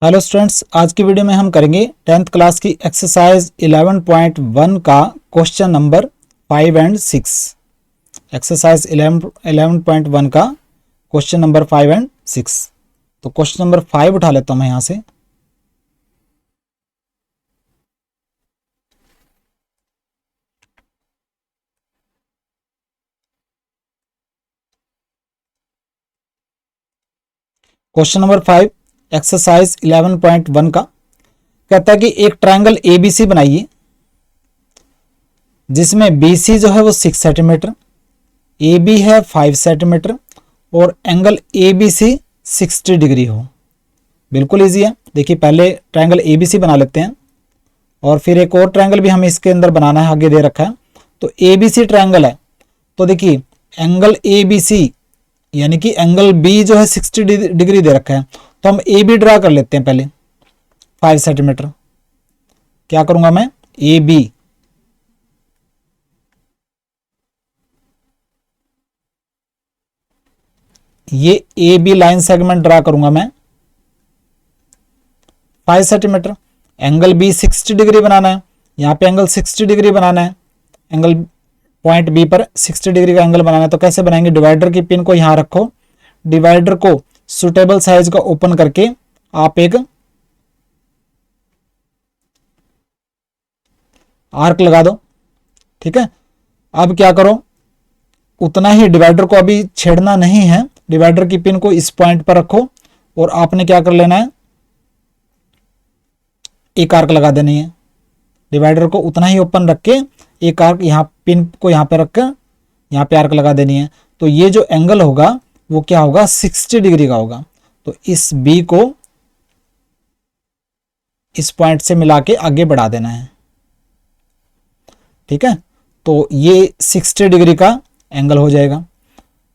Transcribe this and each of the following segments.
Hello students, आज की video में हम करेंगे 10th क्लास की एक्सरसाइज 11.1 का क्वेश्चन नंबर 5 एंड 6। एक्सरसाइज 11.1 का क्वेश्चन नंबर 5 एंड 6। तो क्वेश्चन नंबर 5 उठा लेता हूं मैं यहां से। क्वेश्चन नंबर 5 एक्सरसाइज 11.1 का कहता है कि एक ट्रायंगल ABC बनाइए जिसमें BC जो है वो 6 सेंटीमीटर, AB है 5 सेंटीमीटर और एंगल ABC 60 डिग्री हो। बिल्कुल इजी है। देखिए पहले ट्रायंगल ABC बना लेते हैं और फिर एक और ट्रायंगल भी हमें इसके अंदर बनाना है, आगे दे रखा है। तो ABC ट्रायंगल है, तो देखिए एंगल ABC यानी कि एंगल B जो है 60 डिग्री दे रखा है, तो हम AB ड्रा कर लेते हैं पहले 5 सेंटीमीटर। क्या करूंगा मैं, AB ये AB लाइन सेगमेंट ड्रा करूंगा मैं 5 सेंटीमीटर। एंगल B 60 डिग्री बनाना है, यहां पे एंगल 60 डिग्री बनाना है, एंगल पॉइंट B पर 60 डिग्री का एंगल बनाना है। तो कैसे बनाएंगे, डिवाइडर की पिन को यहां रखो, डिवाइडर को सुटेबल साइज का ओपन करके आप एक आर्क लगा दो। ठीक है, अब क्या करो, उतना ही डिवाइडर को अभी छेड़ना नहीं है, डिवाइडर की पिन को इस पॉइंट पर रखो और आपने क्या कर लेना है, एक आर्क लगा देनी है। डिवाइडर को उतना ही ओपन रख के एक आर्क यहां पिन को यहां पे रखकर यहां पे आर्क लगा देनी है। तो ये जो एंगल होगा वो क्या होगा, 60 डिग्री का होगा। तो इस B को इस पॉइंट से मिला के आगे बढ़ा देना है। ठीक है, तो ये 60 डिग्री का एंगल हो जाएगा।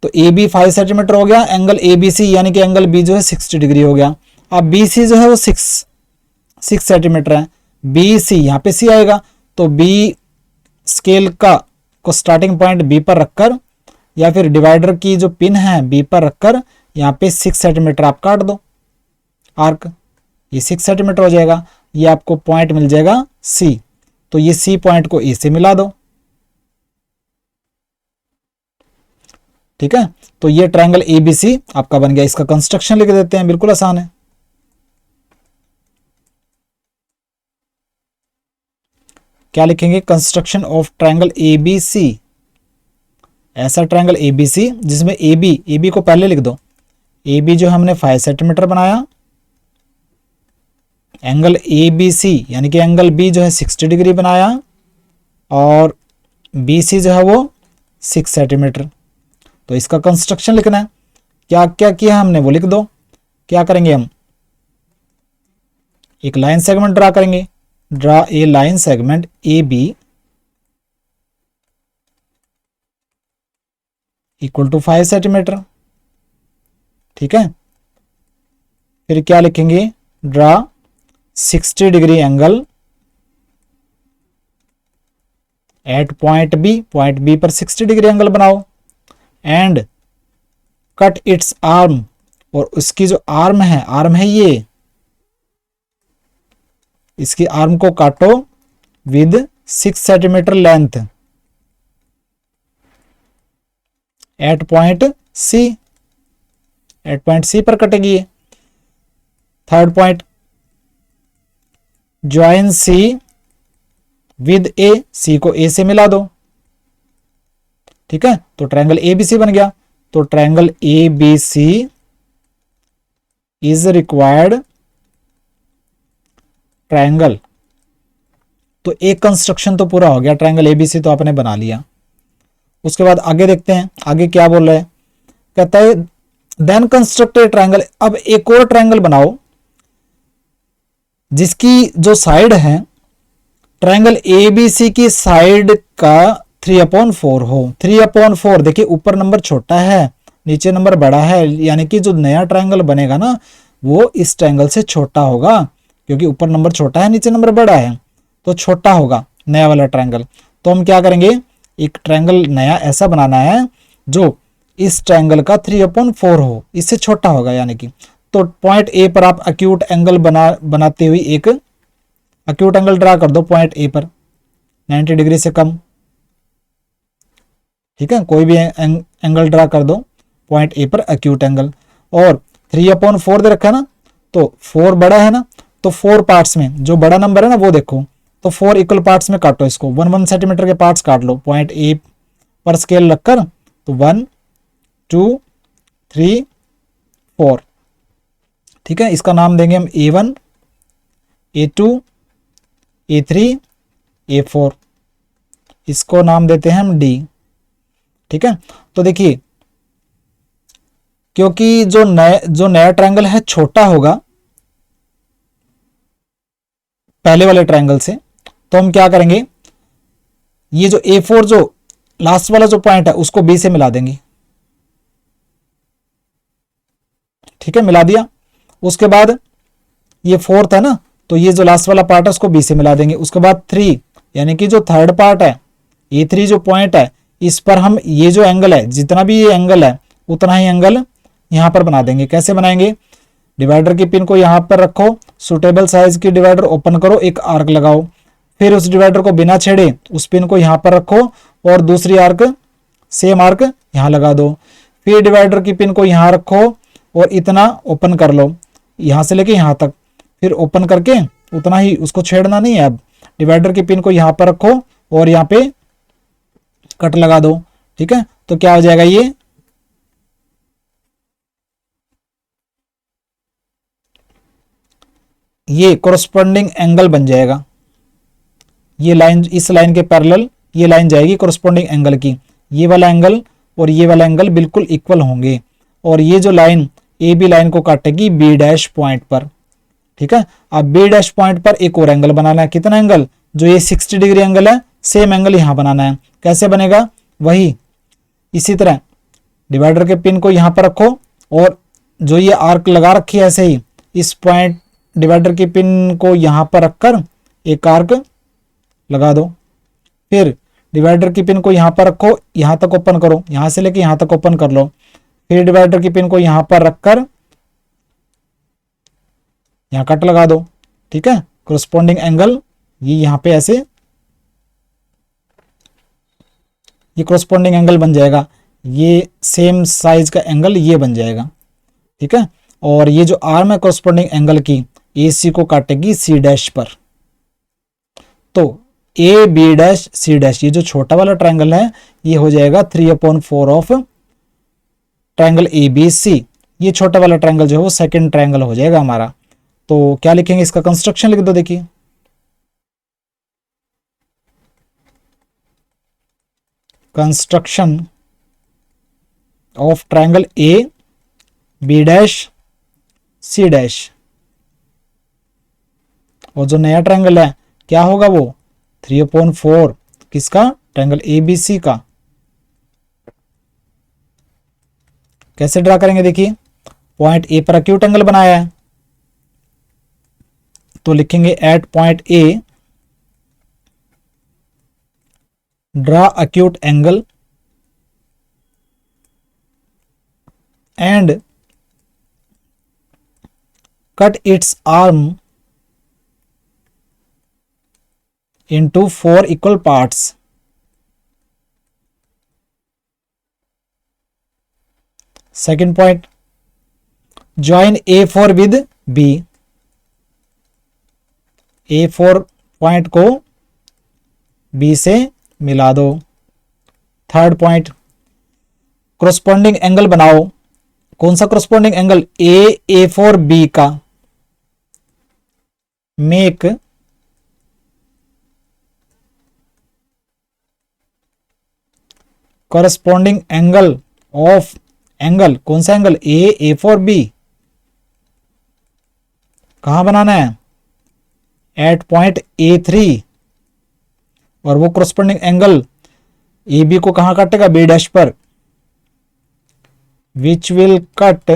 तो AB 5 सेंटीमीटर हो गया, एंगल ABC यानी कि एंगल B जो है 60 डिग्री हो गया। अब BC जो है वो 6 सेंटीमीटर है, BC यहाँ पे C आएगा। तो B स्केल को स्टार्टिंग पॉइंट B पर रखकर या फिर डिवाइडर की जो पिन है B पर रखकर यहाँ पे 6 सेंटीमीटर आप काट दो आर्क, ये 6 सेंटीमीटर हो जाएगा। ये आपको पॉइंट मिल जाएगा C। तो ये C पॉइंट को A से मिला दो। ठीक है, तो ये ट्रायंगल ABC आपका बन गया। इसका कंस्ट्रक्शन लिख देते हैं, बिल्कुल आसान है। क्या लिखेंगे, कंस्ट्रक्शन ऑफ ट्रायंगल ABC। ऐसा ट्रायंगल ABC जिसमें AB को पहले लिख दो। AB जो हमने 5 सेंटीमीटर बनाया, एंगल ABC यानी कि एंगल B जो है 60 डिग्री बनाया और BC जो है वो 6 सेंटीमीटर। तो इसका कंस्ट्रक्शन लिखना है। क्या क्या किया हमने वो लिख दो। क्या करेंगे, हम एक लाइन सेगमेंट ड्रा करेंगे। Draw a line segment AB equal to 5 centimetre. ठीक है, फिर क्या लिखेंगे, draw 60 degree angle at point B पर 60 डिग्री एंगल बनाओ एंड कट इट्स आर्म, और उसकी जो आर्म है ये, इसकी आर्म को काटो with 6 centimetre length at point C पर कटेगी ये। Third point, join C with A, C को A से मिला दो। ठीक है, तो ट्रायंगल ABC बन गया। तो triangle ABC is required triangle. तो एक कंस्ट्रक्शन तो पूरा हो गया, ट्रायंगल ABC तो आपने बना लिया। उसके बाद आगे देखते हैं, आगे क्या बोल रहा है। कहता है देन कंस्ट्रक्ट ए ट्रायंगल। अब एक और ट्रायंगल बनाओ जिसकी जो साइड है ट्रायंगल ABC की साइड का 3/4 हो। 3/4 देखिए, ऊपर नंबर छोटा है नीचे नंबर बड़ा है, यानी कि जो नया ट्रायंगल बनेगा ना वो इस ट्रायंगल से छोटा होगा, क्योंकि ऊपर नंबर छोटा है नीचे नंबर बड़ा है, तो छोटा होगा नया वाला ट्रायंगल। तो हम क्या करेंगे, एक ट्रायंगल नया ऐसा बनाना है जो इस ट्रायंगल का 3/4 हो, इससे छोटा होगा यानी कि। तो पॉइंट ए पर आप अक्यूट एंगल बनाते हुए एक अक्यूट एंगल ड्रा कर दो पॉइंट ए पर 90 डिग्री से कम। ठीक है, कोई भी एंगल ड्रा कर दो पॉइंट ए पर अक्यूट एंगल। और 3/4 दे रखा है ना, तो 4 बड़ा है ना, तो 4 पार्ट्स में जो बड़ा नंबर है ना वो देखो, तो 4 इक्वल पार्ट्स में काटो इसको, 1 सेंटीमीटर के पार्ट्स काट लो पॉइंट ए पर स्केल रखकर। तो 1 2 3 4। ठीक है, इसका नाम देंगे हम A1 A2 A3 A4, इसको नाम देते हैं हम D। ठीक है, तो देखिए क्योंकि जो नया ट्रायंगल है छोटा होगा पहले वाले ट्रायंगल से, तो हम क्या करेंगे, ये जो A4 जो लास्ट वाला जो पॉइंट है उसको B से मिला देंगे। ठीक है, मिला दिया। उसके बाद ये 4th है ना, तो ये जो लास्ट वाला पार्ट है उसको B से मिला देंगे। उसके बाद 3 यानी कि जो थर्ड पार्ट है A3 जो पॉइंट है, इस पर हम ये जो एंगल है, जितना भी ये एंगल है उतना ही एंगल यहां पर बना देंगे। कैसे बनाएंगे, डिवाइडर की पिन को यहां पर रखो, सुटेबल साइज की डिवाइडर ओपन करो, एक आर्क लगाओ, फिर उस डिवाइडर को बिना छेड़े उस पिन को यहां पर रखो और दूसरी आर्क सेम आर्क यहां लगा दो। फिर डिवाइडर की पिन को यहां रखो और इतना ओपन कर लो, यहां से लेके यहां तक, फिर ओपन करके उतना ही, उसको छेड़ना नहीं है। अब डिवाइडर की पिन को यहां पर रखो और यहां पे कट लगा दो। ठीक है, तो क्या हो जाएगा, ये कोरस्पॉन्डिंग एंगल बन जाएगा। ये लाइन इस लाइन के पैरेलल ये लाइन जाएगी कोरस्पॉन्डिंग एंगल की, ये वाला एंगल और ये वाला एंगल बिल्कुल इक्वल होंगे। और ये जो लाइन ए बी लाइन को काटेगी बी डैश पॉइंट पर। ठीक है, अब बी डैश पॉइंट पर एक और एंगल बनाना है। कितना एंगल, जो ये 60 डिग्री एंगल है सेम एंगल यहां बनाना है। कैसे बनेगा, वही इसी तरह डिवाइडर के पिन को यहां पर रखो और जो ये आर्क लगा रखी है ऐसे ही इस पॉइंट डिवाइडर की पिन को यहां पर रखकर एक आर्क लगा दो। फिर डिवाइडर की पिन को यहां पर रखो, यहां तक ओपन करो, यहां से लेके यहां तक ओपन कर लो। फिर डिवाइडर की पिन को यहां पर रखकर यहां कट लगा दो। ठीक है, कोरस्पॉन्डिंग एंगल ये यहां पे ऐसे ये कोरस्पॉन्डिंग एंगल बन जाएगा, ये सेम साइज का एंगल ये बन जाएगा। ठीक है, और ये जो आर्म है कोरस्पॉन्डिंग एंगल की ए सी को काटेगी सी डैश पर। तो A B dash C dash, ये जो छोटा वाला ट्रायंगल है ये हो जाएगा 3/4 of triangle A B C. ये छोटा वाला ट्रायंगल जो है वो सेकंड ट्रायंगल हो जाएगा हमारा। तो क्या लिखेंगे, इसका कंस्ट्रक्शन लिख दो। देखिए construction of triangle A B dash C dash, और जो नया ट्रायंगल है क्या होगा वो 3/4 किसका, ट्रायंगल ए बी सी का। कैसे ड्रा करेंगे, देखिए पॉइंट ए पर अक्यूट एंगल बनाया है तो लिखेंगे at point A draw acute angle and cut its arm into 4 equal parts. Second point, join A4 with B. A4 point को B से मिला दो। थर्ड पॉइंट, कोरस्पॉन्डिंग एंगल बनाओ। कौन सा कोरस्पॉन्डिंग एंगल, A4B का। Make corresponding angle of angle, कौन सा एंगल, A4B, कहां बनाना है, एट पॉइंट A3। और वो corresponding एंगल AB को कहां काटेगा, B डैश पर, which will cut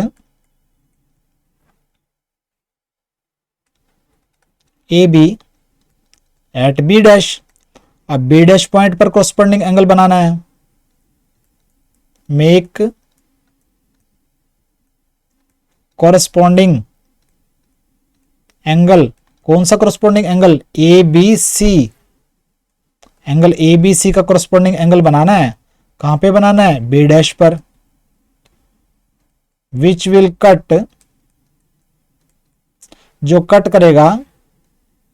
AB at B dash. अब B डैश पॉइंट पर corresponding एंगल बनाना है, मेक कॉरेस्पॉन्डिंग एंगल, कौन सा corresponding angle, A B C, angle A B C का कॉरेस्पॉन्डिंग एंगल बनाना है। कहां पे बनाना है, बी डैश पर, विच विल कट, जो कट करेगा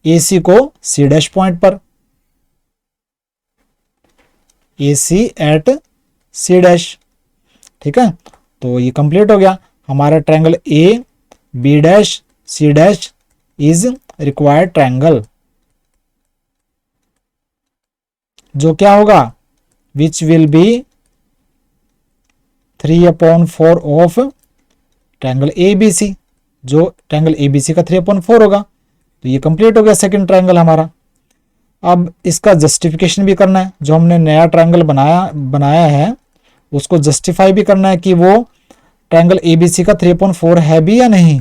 ए सी को सी डैश पॉइंट पर, ए सी एट सी डैश। ठीक है, तो ये कंप्लीट हो गया हमारा triangle A B dash C dash is required triangle, जो क्या होगा, which will be 3/4 of triangle A B C, जो ट्रायंगल ए बी सी का 3/4 होगा। तो ये कंप्लीट हो गया सेकंड ट्रायंगल हमारा। अब इसका जस्टिफिकेशन भी करना है, जो हमने नया ट्रायंगल बनाया है उसको जस्टिफाई भी करना है कि वो ट्रायंगल ए बी सी का 3/4 है भी या नहीं।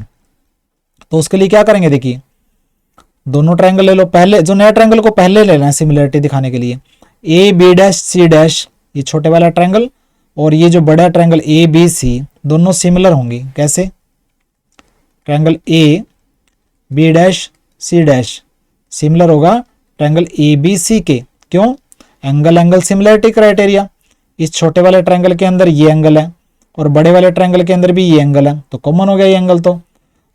तो उसके लिए क्या करेंगे, देखिए दोनों ट्रायंगल ले लो, पहले जो नया ट्रायंगल को पहले ले लेना है सिमिलरिटी दिखाने के लिए। A B dash C dash, ये छोटे वाला ट्रायंगल और ये जो बड़ा ट्रायंगल ए बी सी दोनों सिमिलर होंगे। कैसे, triangle A B dash C dash similar होगा ट्रायंगल ए बी सी के, क्यों, एंगल सिमिलरिटी क्राइटेरिया। इस छोटे वाले ट्रायंगल के अंदर ये एंगल है और बड़े वाले ट्रायंगल के अंदर भी ये एंगल है, तो कॉमन हो गया ये एंगल। तो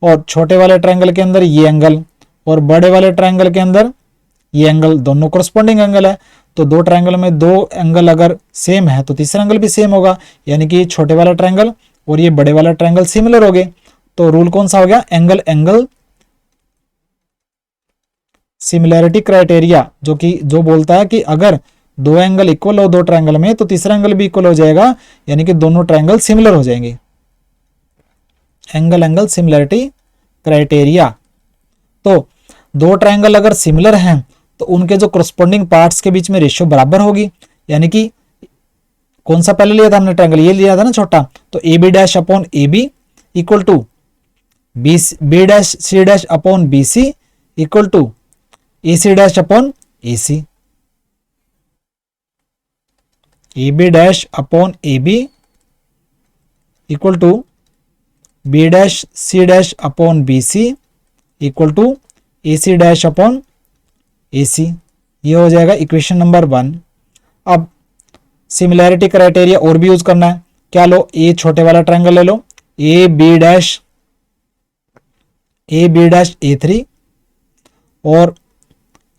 और छोटे वाले ट्रायंगल के अंदर ये एंगल और बड़े वाले ट्रायंगल के अंदर ये एंगल, दोनों कोरस्पॉन्डिंग एंगल है। तो दो ट्रायंगल में दो एंगल अगर सेम है तो तीसरा एंगल भी सेम होगा, यानी कि छोटे वाला ट्रायंगल और ये बड़े वाला ट्रायंगल सिमिलर हो गए। तो रूल कौन सा हो गया, एंगल सिमिलरिटी क्राइटेरिया, जो बोलता है कि अगर दो एंगल इक्वल हो दो ट्रायंगल में तो तीसरा एंगल भी इक्वल हो जाएगा, यानी कि दोनों ट्रायंगल सिमिलर हो जाएंगे। Angle similarity criteria. तो दो ट्रायंगल अगर सिमिलर हैं तो उनके जो कोरस्पॉन्डिंग पार्ट्स के बीच में रेशियो बराबर होगी, यानी कि कौन सा पहले लिया था हमने ट्रायंगल, ये लिया था ना छोटा, तो A B dash upon A B equal to B dash C dash upon B C equal to A C dash upon A C, A B dash upon A B equal to B dash C dash upon B C equal to A C dash upon A C. ये हो जाएगा equation number 1। अब similarity criteria और भी use करना है, क्या लो, ए छोटे वाला ट्रायंगल ले लो, ए बी डैश A3 और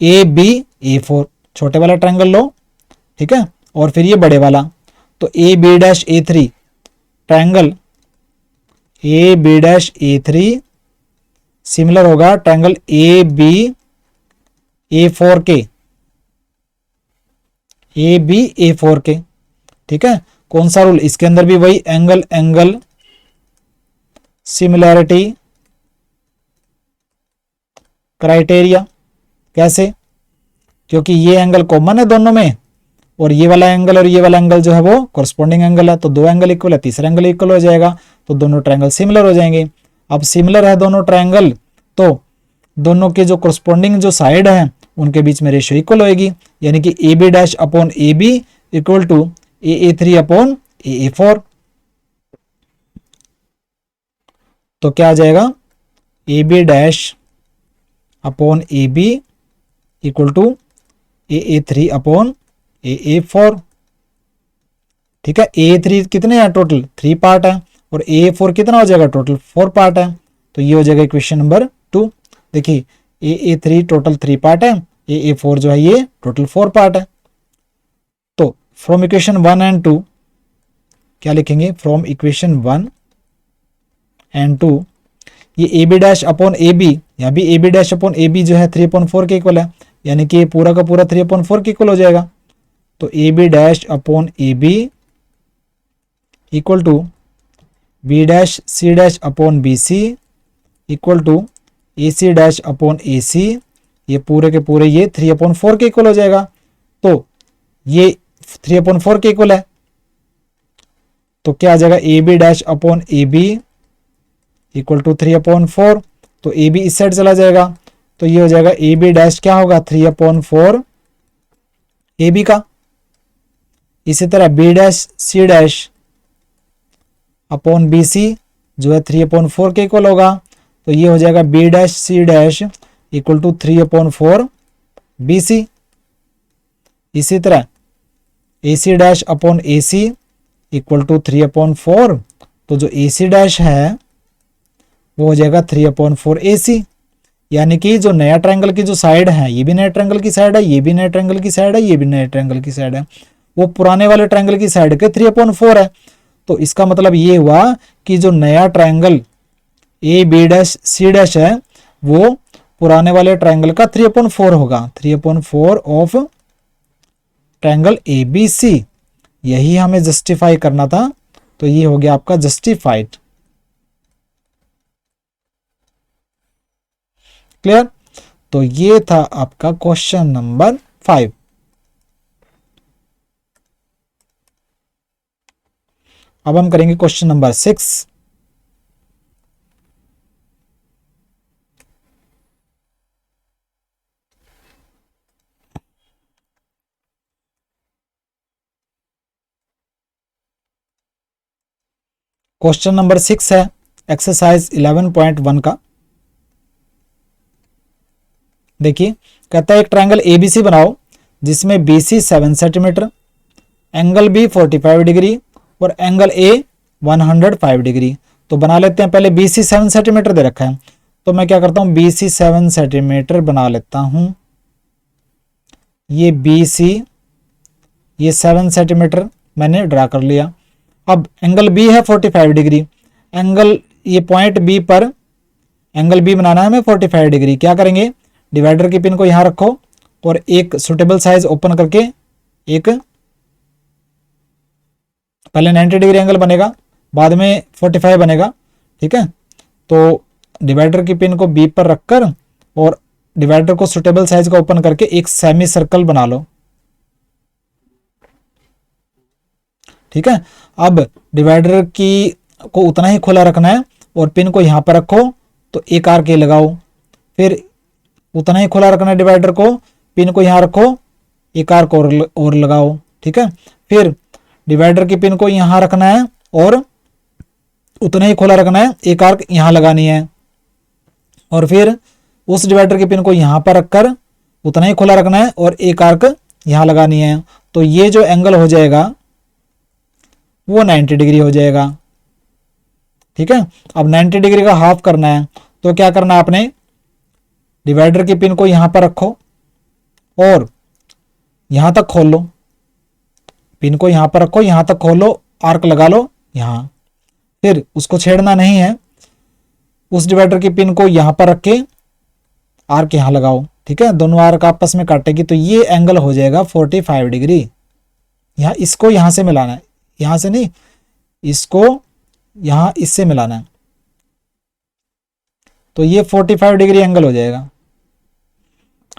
ए बी A4, छोटे वाला ट्रायंगल लो, ठीक है, और फिर ये बड़े वाला, तो A B dash A3 triangle A B dash A3 similar होगा ट्रायंगल ए बी A4 के, ए बी A4 के। ठीक है, कौन सा रूल, इसके अंदर भी वही एंगल सिमिलैरिटी क्राइटेरिया। कैसे, क्योंकि ये एंगल कॉमन है दोनों में और ये वाला एंगल और ये वाला एंगल जो है वो कोरस्पॉन्डिंग एंगल है, तो दो एंगल इक्वल है, तीसरा एंगल इक्वल हो जाएगा, तो दोनों ट्रायंगल सिमिलर हो जाएंगे। अब सिमिलर है दोनों ट्रायंगल तो दोनों के जो कोरस्पॉन्डिंग जो साइड है उनके बीच में रेशियो इक्वल होएगी, यानी कि A B dash upon A B equal to A3 upon A4। तो क्या आ जाएगा, A B dash upon A B equal to A3 upon A4। ठीक है, A3 कितने हैं टोटल, 3 पार्ट है और A4 कितना हो जाएगा, टोटल 4 पार्ट है। तो ये हो जाएगा इक्वेशन नंबर 2। देखिए A3 टोटल 3 पार्ट है, A4 जो है ये टोटल 4 पार्ट है। तो फ्रॉम इक्वेशन 1 एंड 2 क्या लिखेंगे, फ्रॉम इक्वेशन 1 एंड 2 ये A B dash upon A B, यहाँ भी A B dash upon A B जो है 3/4 के इक्वल है, यानी कि ये पूरा का पूरा 3/4 के इक्वल हो जाएगा। तो A B dash upon A B equal to B dash C dash upon B C equal to A C dash upon A C, ये पूरे के पूरे ये 3/4 के इक्वल हो जाएगा। तो ये 3/4 के इक्वल है, तो क्या आ जाएगा, A B dash upon A B equal to 3/4। तो ए बी इस साइड चला जाएगा, तो ये हो जाएगा ए बी डैश क्या होगा, 3/4 ए बी का। इसी तरह B dash C dash upon B C जो है 3/4 के इक्वल होगा। तो ये हो जाएगा B dash C dash equal to 3/4 B C. इसी तरह A C dash upon A C equal to 3/4, तो जो ए सी डैश है वो हो जाएगा 3/4 ए सी। यानी कि जो नया ट्रायंगल की जो साइड है, ये भी नए ट्रायंगल की साइड है, ये भी नए ट्रायंगल की साइड है, ये भी नए ट्रायंगल की साइड है, वो पुराने वाले ट्रायंगल की साइड के 3/4 है। तो इसका मतलब ये हुआ कि जो नया triangle A B dash C dash है वो पुराने वाले ट्रायंगल का 3/4 होगा, 3/4 of triangle A B C. यही हमें जस्टिफाई करना था, तो ये हो गया आपका जस्टिफाइड। क्लियर? तो ये था आपका क्वेश्चन नंबर 5। अब हम करेंगे क्वेश्चन नंबर 6। क्वेश्चन नंबर 6 है एक्सरसाइज 11.1 का। देखिए, कहता है एक ट्रायंगल एबीसी बनाओ जिसमें BC 7 centimetre, angle B 45 degree और एंगल ए 105 डिग्री। तो बना लेते हैं। पहले बीसी 7 सेंटीमीटर दे रखा है, तो मैं क्या करता हूं, बीसी 7 सेंटीमीटर बना लेता हूं। ये बीसी, ये 7 सेंटीमीटर मैंने ड्रा कर लिया। अब एंगल बी है 45 डिग्री, एंगल ये पॉइंट बी पर एंगल बी बनाना है हमें 45 डिग्री। क्या करेंगे, डिवाइडर की पिन को यहां रखो और एक सुटेबल साइज ओपन करके एक पहले 90 डिग्री एंगल बनेगा, बाद में 45 बनेगा। ठीक है, तो डिवाइडर की पिन को बी पर रखकर और डिवाइडर को सुटेबल साइज का ओपन करके एक सेमी सर्कल बना लो। ठीक है, अब डिवाइडर की को उतना ही खुला रखना है और पिन को यहां पर रखो तो एक आर्क ये लगाओ, फिर उतना ही खुला रखना है डिवाइडर को, पिन को यहां रखो, एक आर्क और लगाओ। ठीक है, फिर डिवाइडर की पिन को यहां रखना है और उतना ही खुला रखना है, एक आर्क यहां लगानी है, और फिर उस डिवाइडर की पिन को यहां पर रखकर उतना ही खुला रखना है और एक आर्क यहां लगानी है। तो ये जो एंगल हो जाएगा वो 90 डिग्री हो जाएगा। ठीक है, अब 90 डिग्री का हाफ करना है, तो क्या करना है आपने, डिवाइडर की पिन को यहां पर रखो और यहां तक खोल लो, पिन को यहां पर रखो, यहां तक खोलो, आर्क लगा लो यहां, फिर उसको छेड़ना नहीं है, उस डिवाइडर की पिन को यहां पर रख के आर्क यहां लगाओ। ठीक है, दोनों आर्क आपस में काटेगी तो ये एंगल हो जाएगा 45 डिग्री। यहां इसको यहां से मिलाना है, यहां से नहीं, इसको यहां इससे मिलाना है, तो ये 45 डिग्री एंगल हो जाएगा।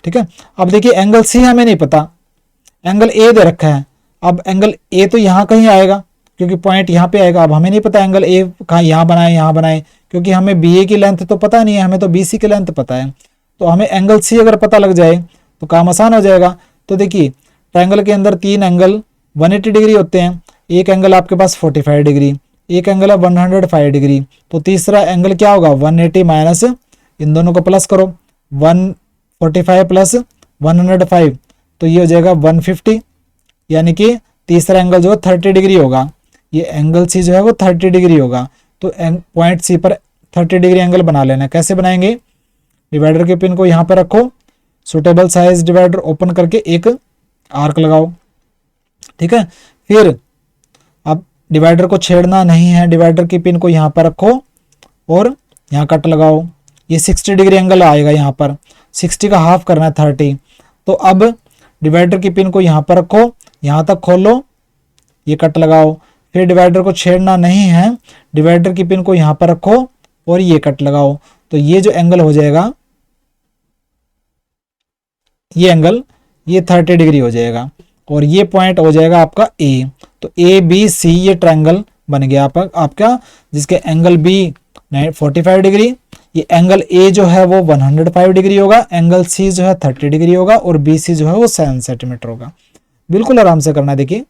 ठीक है, अब देखिए एंगल सी हमें नहीं पता, एंगल ए दे रखा है। अब एंगल ए तो यहां कहीं आएगा क्योंकि पॉइंट यहां पे आएगा। अब हमें नहीं पता एंगल ए कहाँ, यहां बनाए यहां बनाए, क्योंकि हमें बी ए की लेंथ तो पता नहीं है, हमें तो बी सी की लेंथ पता है। तो हमें एंगल सी अगर पता लग जाए तो काम आसान हो जाएगा। तो देखिए ट्रायंगल के अंदर 3 एंगल 180 डिग्री होते हैं, एक एंगल आपके पास 45 डिग्री, एक एंगल है 105 डिग्री, तो तीसरा एंगल क्या होगा 180 माइनस, इन दोनों को प्लस करो, 145 प्लस 105, तो ये हो जाएगा 150। यानी कि तीसरा एंगल जो है 30 डिग्री होगा, ये एंगल सी जो है वो 30 डिग्री होगा। तो पॉइंट सी पर 30 डिग्री एंगल बना लेना। कैसे बनाएंगे, डिवाइडर के पिन को यहां पर रखो, सुटेबल साइज डिवाइडर ओपन करके एक आर्क लगाओ। ठीक है, फिर अब डिवाइडर को छेड़ना नहीं है, डिवाइडर की पिन को यहां पर रखो और यहां कट लगाओ, ये 60 डिग्री एंगल आएगा, यहां पर 60 का हाफ करना है 30। तो अब डिवाइडर की पिन को यहां पर रखो, यहां तक खोलो, ये कट लगाओ, फिर डिवाइडर को छेड़ना नहीं है, डिवाइडर की पिन को यहां पर रखो और ये कट लगाओ। तो ये जो एंगल हो जाएगा, ये एंगल ये 30 डिग्री हो जाएगा और ये पॉइंट हो जाएगा आपका ए। तो ए बी सी ये ट्रायंगल बन गया आपका, जिसके एंगल बी 45 डिग्री, ये एंगल ए जो है वो 105 डिग्री होगा, एंगल सी जो है 30 डिग्री होगा और बी सी जो है वो 7 सेंटीमीटर होगा। बिल्कुल आराम से करना है। देखिए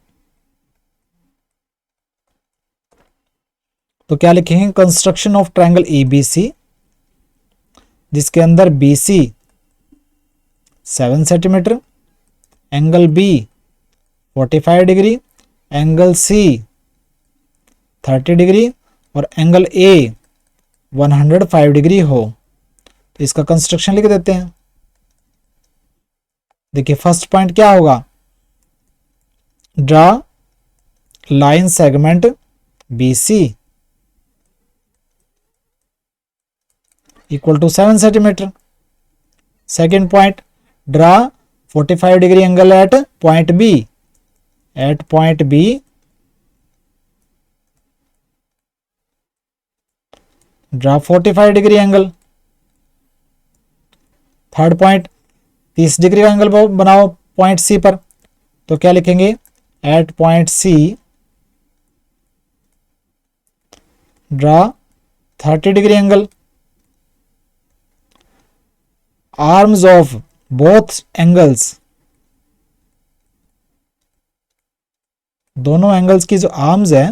तो क्या लिखेंगे, कंस्ट्रक्शन ऑफ ट्रायंगल एबीसी जिसके अंदर BC 7 centimetre, angle B 45 degree, angle C 30 degree और एंगल ए 105 डिग्री हो। तो इसका कंस्ट्रक्शन लिख देते हैं। देखिए फर्स्ट पॉइंट क्या होगा, draw line segment BC equal to 7 centimetre. Second point, draw 45 degree angle at point B, at point B draw 45 degree angle. Third point, 30 degree का एंगल बनाओ पॉइंट सी पर। तो क्या लिखेंगे, at point C draw 30 degree angle. Arms of both angles, दोनों angles की जो arms है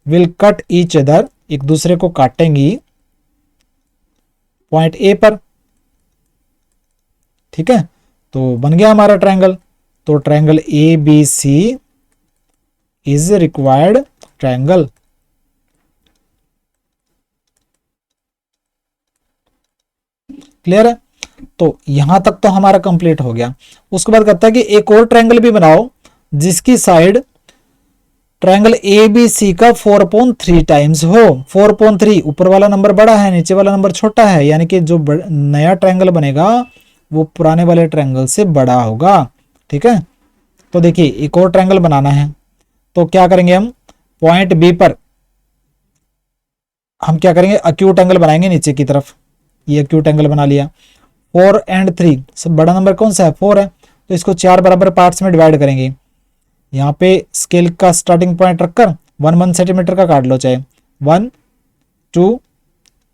विल कट ईच अदर, एक दूसरे को काटेंगी पॉइंट ए पर। ठीक है, तो बन गया हमारा ट्रायंगल। तो triangle ABC is required triangle. Clear है, तो यहां तक तो हमारा कंप्लीट हो गया। उसके बाद कहता है कि एक और ट्रायंगल भी बनाओ जिसकी साइड ट्रायंगल ABC का 4/3 टाइम्स हो। 4/3, ऊपर वाला नंबर बड़ा है, नीचे वाला नंबर छोटा है, यानी कि जो नया ट्रायंगल बनेगा वो पुराने वाले ट्रायंगल से बड़ा होगा। ठीक है, तो देखिए एक और ट्रायंगल बनाना है। तो क्या करेंगे, हम पॉइंट बी पर हम क्या करेंगे, अक्यूट एंगल बनाएंगे नीचे की तरफ। ये अक्यूट एंगल बना लिया। 4 और 3, सब बड़ा नंबर कौन सा है, 4 है, तो इसको 4 बराबर पार्ट्स में डिवाइड करेंगे। यहाँ पे स्केल का स्टार्टिंग पॉइंट रखकर 1 सेंटीमीटर का काट लो, चाहे 1 2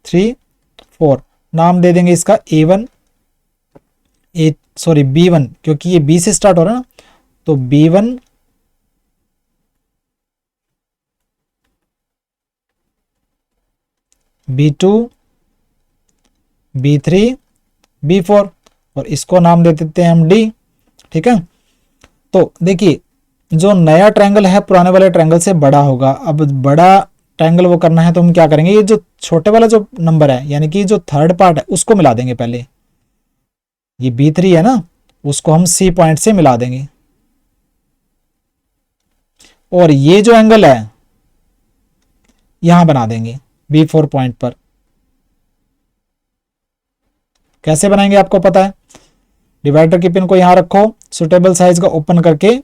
3 4। नाम दे देंगे इसका A1, B1, क्योंकि ये B से स्टार्ट हो रहा है ना, तो B1 B2 B3 B4 और इसको नाम दे देते हैं हम D। ठीक है, तो देखिए जो नया ट्रायंगल है पुराने वाले ट्रायंगल से बड़ा होगा। अब बड़ा ट्रायंगल वो करना है तो हम क्या करेंगे, ये जो छोटे वाला जो नंबर है यानी कि जो थर्ड पार्ट है उसको मिला देंगे पहले। ये B3 है ना, उसको हम C पॉइंट से मिला देंगे। और ये जो एंगल है यहां बना देंगे B4 पॉइंट पर। कैसे बनाएंगे आपको पता है, डिवाइडर की पिन को यहां रखो, सुटेबल साइज का ओपन करके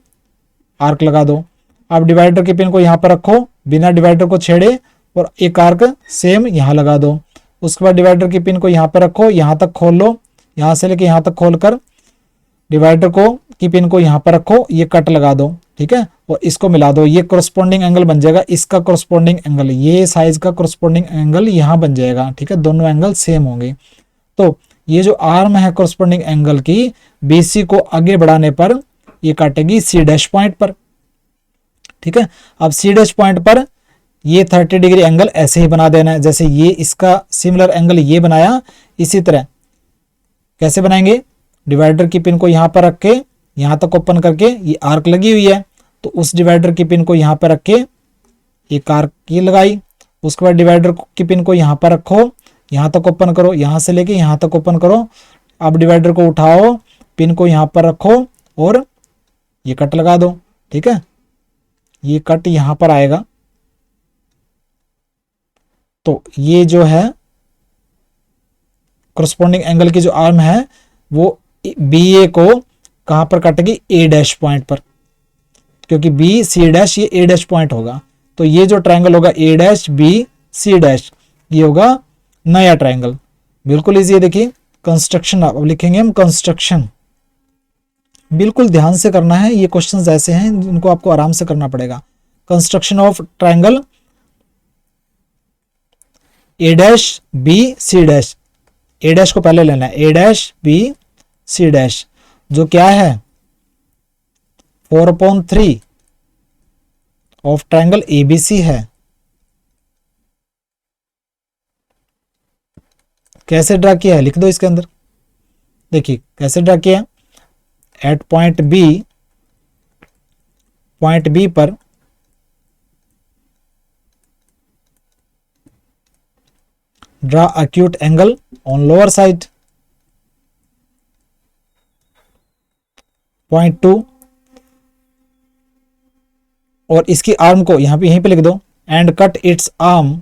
आर्क लगा दो। अब डिवाइडर की पिन को यहां पर रखो, बिना डिवाइडर को छेड़े, और एक आर्क सेम यहां लगा दो। उसके बाद डिवाइडर की पिन को यहां पर रखो, यहां तक खोल लो, यहां से लेके यहां तक खोलकर डिवाइडर को की पिन को यहां पर रखो, ये कट लगा दो। ठीक है, और इसको मिला दो, ये कोरस्पोंडिंग एंगल बन जाएगा, इसका कोरस्पोंडिंग एंगल, ये साइज का कोरस्पोंडिंग एंगल यहां बन जाएगा। ठीक है, दोनों एंगल सेम होंगे। तो ये जो आर्म है कोरस्पोंडिंग एंगल की, BC को आगे बढ़ाने पर ये काटेगी C' पॉइंट पर। ठीक है, अब C' पॉइंट पर ये 30 डिग्री एंगल ऐसे ही बना देना है, जैसे ये इसका सिमिलर एंगल ये बनाया, इसी तरह कैसे बनाएंगे, डिवाइडर की पिन को यहां पर रख के यहां तक ओपन करके, ये आर्क लगी हुई है तो उस डिवाइडर की पिन को यहां पर रख के एक आर्क ये लगाई। उसके बाद डिवाइडर की पिन को यहां पर रखो, यहां तक ओपन करो, यहां से लेके यहां तक ओपन करो। अब डिवाइडर को उठाओ, पिन को यहां पर रखो और ये कट लगा दो। ठीक है, ये कट यहां पर आएगा। तो ये जो है कोरस्पोंडिंग एंगल की जो आर्म है वो BA को कहां पर काटेगी, A' पॉइंट पर, क्योंकि BC' ये A' पॉइंट होगा। तो ये जो ट्रायंगल होगा A' BC', ये होगा नया ट्रायंगल। बिल्कुल इजी है। देखिए कंस्ट्रक्शन, अब लिखेंगे हम कंस्ट्रक्शन। बिल्कुल ध्यान से करना है, ये क्वेश्चंस ऐसे हैं जिनको आपको आराम से करना पड़ेगा। Construction of triangle A' BC', A' को पहले लेना है, A' BC', जो क्या है 4/3 ऑफ ट्रायंगल ABC है। कैसे ड्रा किया है लिख दो इसके अंदर। देखिए कैसे ड्रा किया, एट पॉइंट बी पर draw acute angle on lower side, point 2, और इसकी आर्म को यहीं पे लिख दो, and cut its arm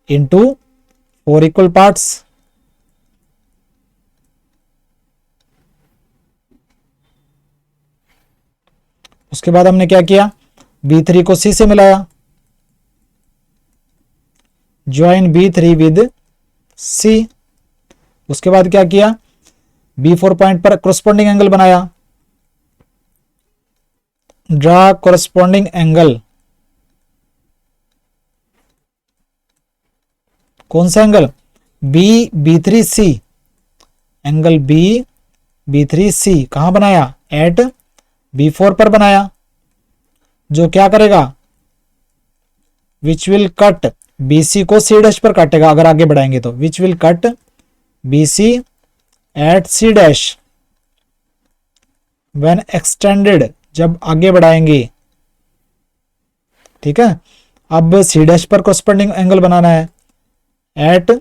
into 4 equal parts. उसके बाद हमने क्या किया, B3 को C से मिलाया, ज्वाइन B3 विद C। उसके बाद क्या किया, B4 पॉइंट पर कोरस्पोंडिंग एंगल बनाया, ड्रा कोरस्पोंडिंग एंगल, कौन सा एंगल, B3C, एंगल B3C कहां बनाया, एट B4 पर बनाया, जो क्या करेगा, विच विल कट BC को C डैश पर काटेगा अगर आगे बढ़ाएंगे तो, which will cut BC at C dash when extended, जब आगे बढ़ाएंगे। ठीक है, अब C डैश पर कोरस्पोंडिंग एंगल बनाना है, at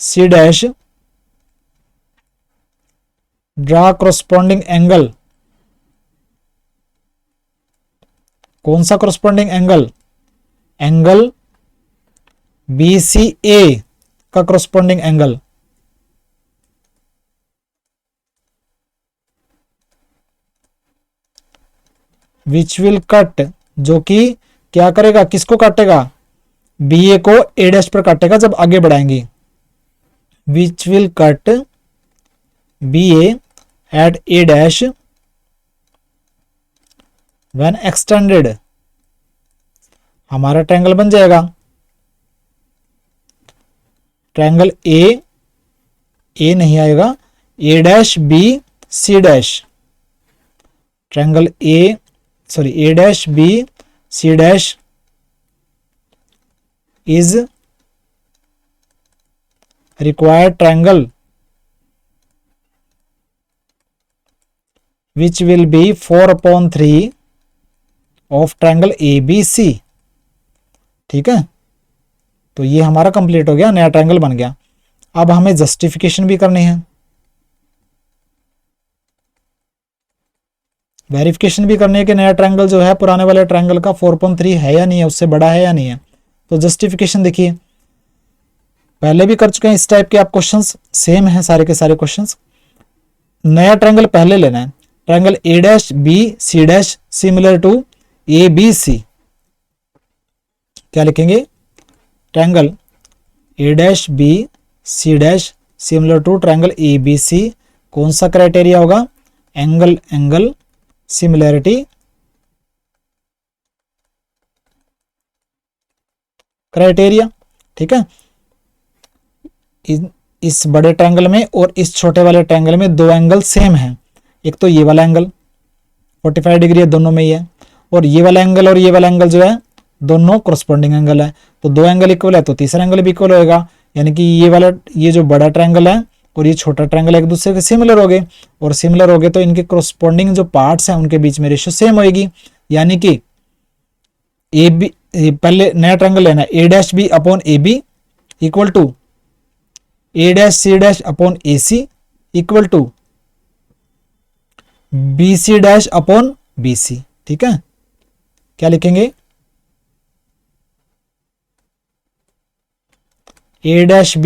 C dash draw corresponding angle, कौन सा कोरस्पोंडिंग एंगल, एंगल BCA का corresponding angle, which will cut, जो कि क्या करेगा, किसको काटेगा, BA को A डैश पर काटेगा जब आगे बढ़ाएंगे, which will cut BA at A dash when extended. हमारा ट्रायंगल बन जाएगा, ट्रायंगल ए नहीं आएगा, A dash B C dash, triangle A dash B C dash is required triangle which will be 4/3 of triangle ABC। ठीक है, तो ये हमारा कंप्लीट हो गया, नया ट्रायंगल बन गया। अब हमें जस्टिफिकेशन भी करनी है, वेरिफिकेशन भी करनी है कि नया ट्रायंगल जो है पुराने वाले ट्रायंगल का 4/3 है या नहीं है, उससे बड़ा है या नहीं है। तो जस्टिफिकेशन देखिए, पहले भी कर चुके हैं इस टाइप के आप क्वेश्चंस, सेम है सारे के सारे क्वेश्चंस। नया ट्रायंगल पहले लेना है, triangle A dash B C dash similar to ABC। क्या लिखेंगे, triangle A dash B C dash similar to triangle ABC, कौन सा क्राइटेरिया होगा, एंगल सिमिलैरिटी क्राइटेरिया। ठीक है, इस बड़े ट्रायंगल में और इस छोटे वाले ट्रायंगल में दो एंगल सेम हैं, एक तो ये वाला एंगल 45 डिग्री है, दोनों में ही है, और ये वाला एंगल और ये वाला एंगल जो है दोनों कोरस्पोंडिंग एंगल है। तो दो एंगल इक्वल है तो तीसरा एंगल भी इक्वल होएगा, यानी कि ये जो बड़ा ट्रायंगल है और ये छोटा ट्रायंगल एक दूसरे के सिमिलर हो गए, और सिमिलर हो गए तो इनके कोरस्पोंडिंग जो पार्ट्स हैं उनके बीच में रेशियो सेम होगी, यानी कि ए बी, पहले नया ट्रायंगल लेना है, A dash B upon AB equal to A dash C dash upon AC equal to BC dash upon BC। ठीक है, क्या लिखेंगे, A dash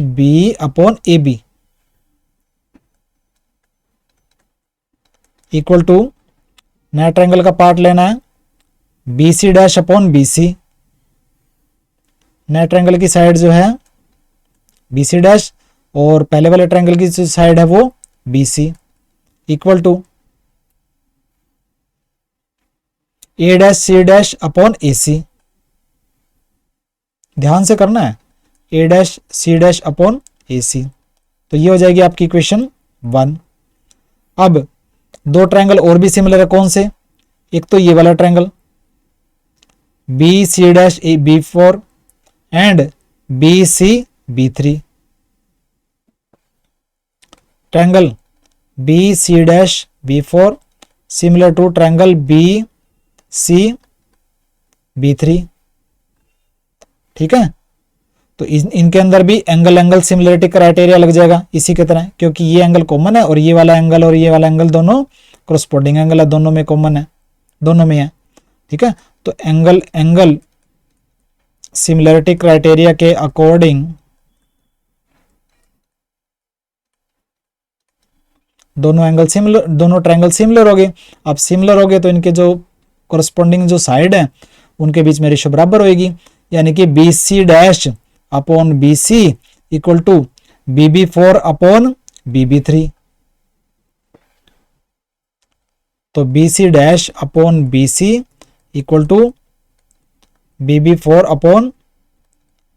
B upon AB equal to नया ट्रायंगल का पार्ट लेना है, BC डैश अपॉन BC, नया triangle की साइड जो है BC डैश और पहले वाले ट्रायंगल की जो साइड है वो BC equal to A dash C dash upon AC। ध्यान से करना है, A dash C dash upon AC। तो ये हो जाएगी आपकी इक्वेशन 1। अब दो ट्रायंगल और भी सिमिलर है, कौन से, एक तो ये वाला triangle B C dash B4 and B C B3। Triangle B C dash B4 similar to triangle B C B3। ठीक है, तो इनके अंदर भी एंगल एंगल सिमिलरिटी क्राइटेरिया लग जाएगा इसी की तरह, क्योंकि ये एंगल कॉमन है और ये वाला एंगल और ये वाला एंगल दोनों कोरस्पोंडिंग एंगल है, दोनों में कॉमन है, दोनों में है। ठीक है, तो एंगल एंगल सिमिलरिटी क्राइटेरिया के अकॉर्डिंग दोनों एंगल सिमिलर, दोनों ट्रायंगल सिमिलर हो गए। अब सिमिलर हो गए तो इनके जो कोरस्पोंडिंग जो साइड है उनके बीच में रेशियो बराबर होगी, यानी कि B C dash upon B C equal to BB4 upon BB3। तो B C dash upon B C equal to BB4 upon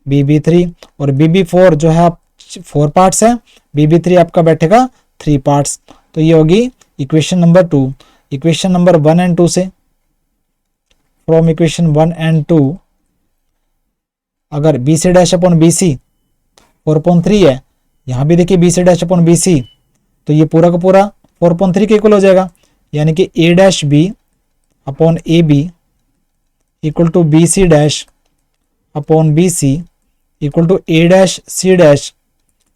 BB3, और BB4 जो है आप 4 पार्ट्स है, BB3 आपका बैठेगा 3 पार्ट्स। तो ये होगी equation number 2। Equation number 1 and 2 से, फ्रॉम इक्वेशन 1 एंड 2, अगर B C dash upon B C 4.3 है, यहां भी देखिए B C dash upon B C, तो ये पूरा का पूरा 4.3 के इक्वल हो जाएगा, यानी कि A dash B upon A B equal to B C dash upon B C equal to A dash C dash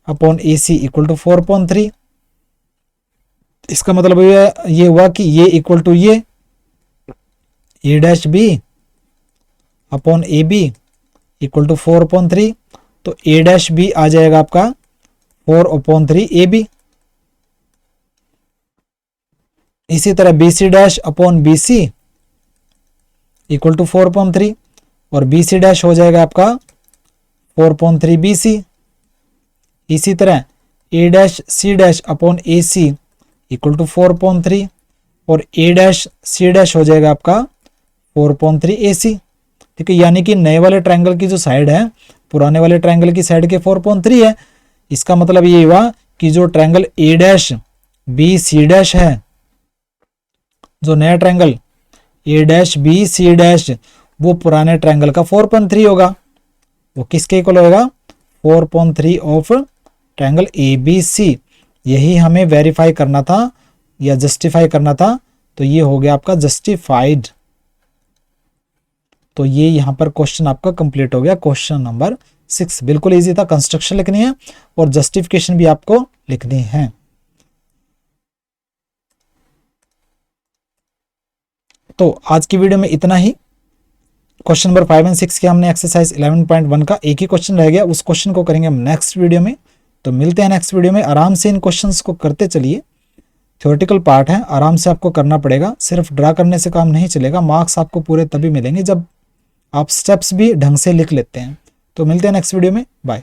upon A C equal to 4.3। इसका मतलब ये हुआ कि ये इक्वल टू ये A dash B upon A B equal to 4.3, तो ए dash B आ जाएगा आपका 4/3 ए बी। इसी तरह B C dash upon B C equal to 4.3 और बी सी डैश हो जाएगा आपका 4.3 बी सी। इसी तरह A dash C dash upon A C equal to 4.3 और ए डैश सी डैश हो जाएगा आपका 4.3 ए सी। ठीक है, यानी कि नए वाले ट्रायंगल की जो साइड है पुराने वाले ट्रायंगल की साइड के 4.3 है। इसका मतलब ये हुआ कि जो triangle A dash B C dash है, जो नया triangle A dash B C dash, वो पुराने ट्रायंगल का 4.3 होगा। वो किसके इक्वल होगा? 4.3 of triangle A B C. यही हमें वेरीफाई करना था या जस्टिफाई करना था, तो ये हो गया आपका जस्टिफाइड। तो ये यहां पर क्वेश्चन आपका कंप्लीट हो गया, क्वेश्चन नंबर 6। बिल्कुल इजी था, कंस्ट्रक्शन लिखनी है और जस्टिफिकेशन भी आपको लिखनी है। तो आज की वीडियो में इतना ही। क्वेश्चन नंबर 5 एंड 6 के हमने एक्सरसाइज 11.1 का एक ही क्वेश्चन रह गया, उस क्वेश्चन को करेंगे हम नेक्स्ट वीडियो में। तो मिलते हैं नेक्स्ट वीडियो में। आराम से इन क्वेश्चंस को करते चलिए, थ्योरेटिकल पार्ट है, आराम से आपको करना पड़ेगा। सिर्फ ड्रा करने से काम नहीं चलेगा, मार्क्स आपको पूरे तभी मिलेंगे जब आप स्टेप्स भी ढंग से लिख लेते हैं। तो मिलते हैं नेक्स्ट वीडियो में, बाय।